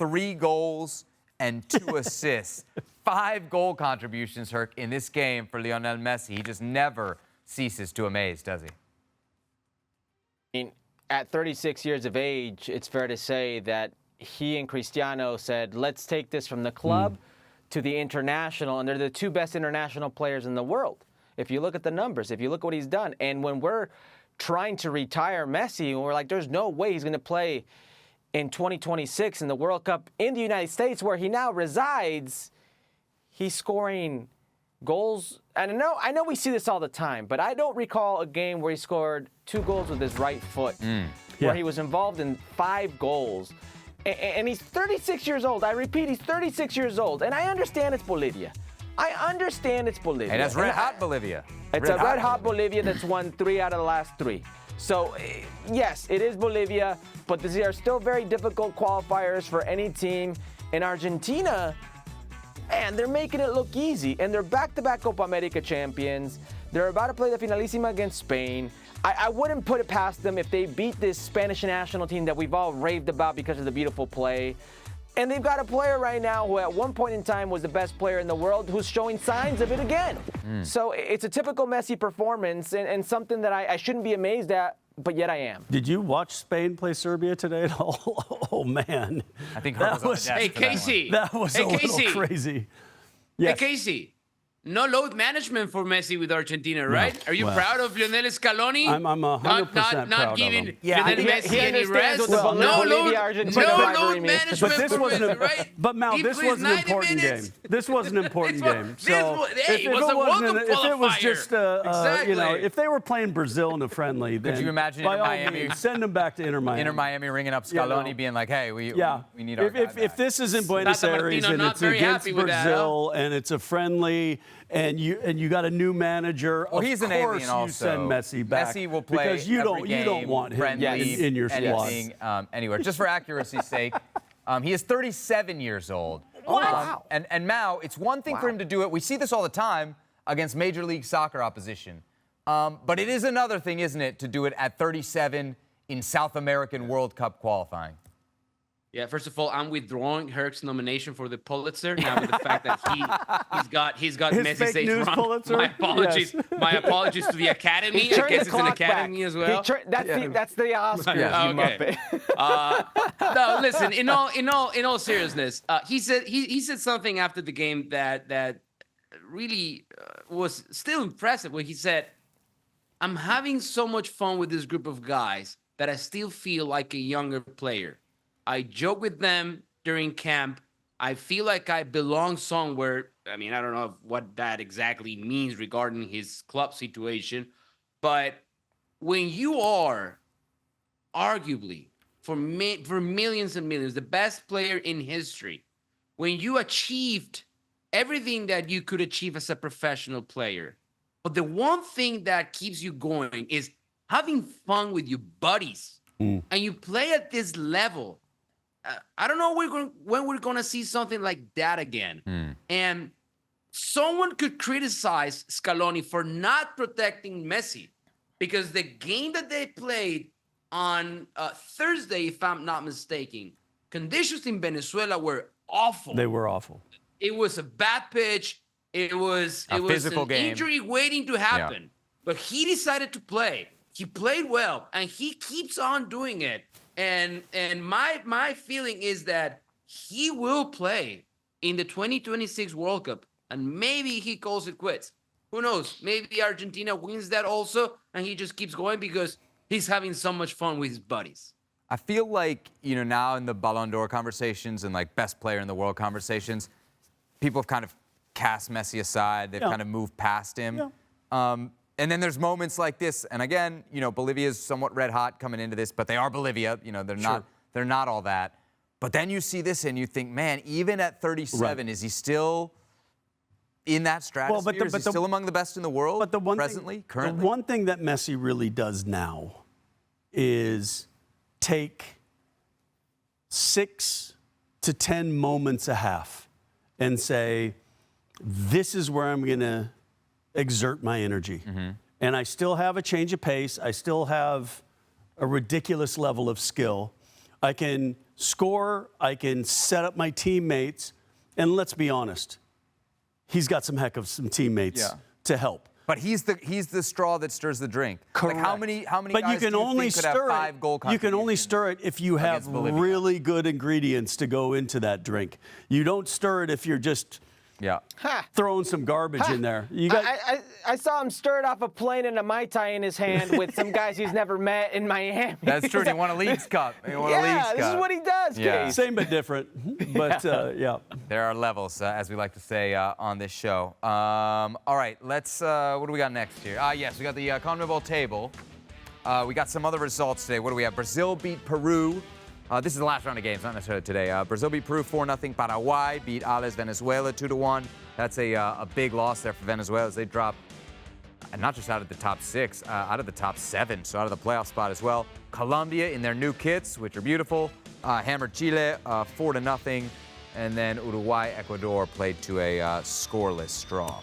3 goals and 2 assists. 5 goal contributions, Herc, in this game for Lionel Messi. He just never ceases to amaze, does he? I mean, at 36 years of age, it's fair to say that he and Cristiano said, let's take this from the club to the international, and they're the 2 best international players in the world. If you look at the numbers, if you look at what he's done, and when we're trying to retire Messi, and we're like, there's no way he's going to play in 2026 in the World Cup in the United States where he now resides, he's scoring goals. And I know we see this all the time, but I don't recall a game where he scored 2 goals with his right foot, where he was involved in 5 goals. And he's 36 years old. I repeat, he's 36 years old. And I understand it's Bolivia. I understand it's Bolivia. And that's red-hot Bolivia. It's a red-hot Bolivia that's won 3 out of the last 3. So, yes, it is Bolivia, but these are still very difficult qualifiers for any team. In Argentina, man, they're making it look easy. And they're back-to-back Copa America champions. They're about to play the Finalísima against Spain. I wouldn't put it past them if they beat this Spanish national team that we've all raved about because of the beautiful play. And they've got a player right now who at one point in time was the best player in the world who's showing signs of it again. So it's a typical Messi performance and something that I shouldn't be amazed at, but yet I am. Did you watch Spain play Serbia today at all? Oh, man. I think that was Hey, Kasey. That was a little crazy. Yes. Hey, Kasey. No load management for Messi with Argentina, right? Are you proud of Lionel Scaloni? I'm 100% proud not giving of him. Lionel Messi any rest. Well, No load Argentina management But this for wasn't Messi, right? But Mal, He this plays was an 90 important minutes. game. This was an important game. So it was a World Cup if it was qualifier. just, you know, if they were playing Brazil in a friendly, then you imagine by Inter all Miami- means, send them back to Inter Miami. Inter Miami ringing up Scaloni, being like, "Hey, we need our guy if back." this is in Buenos Tata Aires Martino and not it's very against happy with that, Brazil and it's a friendly and you got a new manager, Well, he's an of course alien you also. send Messi back. Messi will play because you every game, don't want him friendly, in your squad. anything, anywhere. Just for accuracy's sake, he is 37 years old. Wow. And Mao, it's one thing for him to do it. We see this all the time against Major League Soccer opposition. But it is another thing, isn't it, to do it at 37 in South American World Cup qualifying. Yeah, first of all, I'm withdrawing Herc's nomination for the Pulitzer now with the fact that he's got His Messi fake safe news wrong. Pulitzer? My apologies. Yes. My apologies to the Academy. He I turned guess the it's an clock Academy back. as well. That's the Oscars, you Okay. muppet. No, listen. In all seriousness, he said something after the game that really was still impressive. When he said, "I'm having so much fun with this group of guys that I still feel like a younger player. I joke with them during camp. I feel like I belong somewhere." I mean, I don't know what that exactly means regarding his club situation, but when you are arguably for millions and millions the best player in history, when you achieved everything that you could achieve as a professional player, but the one thing that keeps you going is having fun with your buddies, and you play at this level. I don't know when we're going to see something like that again. And someone could criticize Scaloni for not protecting Messi because the game that they played on Thursday, if I'm not mistaken, conditions in Venezuela were awful. They were awful. It was a bad pitch. It was physical an game. injury waiting to happen. Yeah. But he decided to play. He played well, and he keeps on doing it. And my feeling is that he will play in the 2026 World Cup, and maybe he calls it quits. Who knows? Maybe Argentina wins that also, and he just keeps going because he's having so much fun with his buddies. I feel like, now in the Ballon d'Or conversations and like best player in the world conversations, people have kind of cast Messi aside. They've kind of moved past him. Yeah. And then there's moments like this, and again, Bolivia is somewhat red hot coming into this, but they are Bolivia. They're not all that. But then you see this and you think, man, even at 37, is he still in that stratosphere? Well, is he still among the best in the world currently? The one thing that Messi really does now is take 6 to 10 moments a half and say, this is where I'm going to exert my energy. And I still have a change of pace. I still have a ridiculous level of skill. I can score, I can set up my teammates, and let's be honest, he's got some teammates to help. But he's the straw that stirs the drink. Correct. Like how many but guys you can do you only think could have stir 5 goal it. You can only stir it if you have Bolivia? really good ingredients to go into that drink. You don't stir it if you're just throwing some garbage in there. You got. I saw him stirred off a plane and a Mai Tai in his hand with some guys he's never met in Miami. That's true. He won a Leagues Cup. He won a Leagues Cup. This is what he does, Kasey. Same but different. But yeah. There are levels, as we like to say on this show. All right, let's. What do we got next here? Yes, we got the CONMEBOL table. We got some other results today. What do we have? Brazil beat Peru. This is the last round of games, not necessarily today. Brazil beat Peru 4-0. Paraguay beat Venezuela 2-1. That's a big loss there for Venezuela as they drop not just out of the top 6, out of the top 7, so out of the playoff spot as well. Colombia in their new kits, which are beautiful, hammered Chile 4-0. And then Uruguay, Ecuador played to a scoreless draw.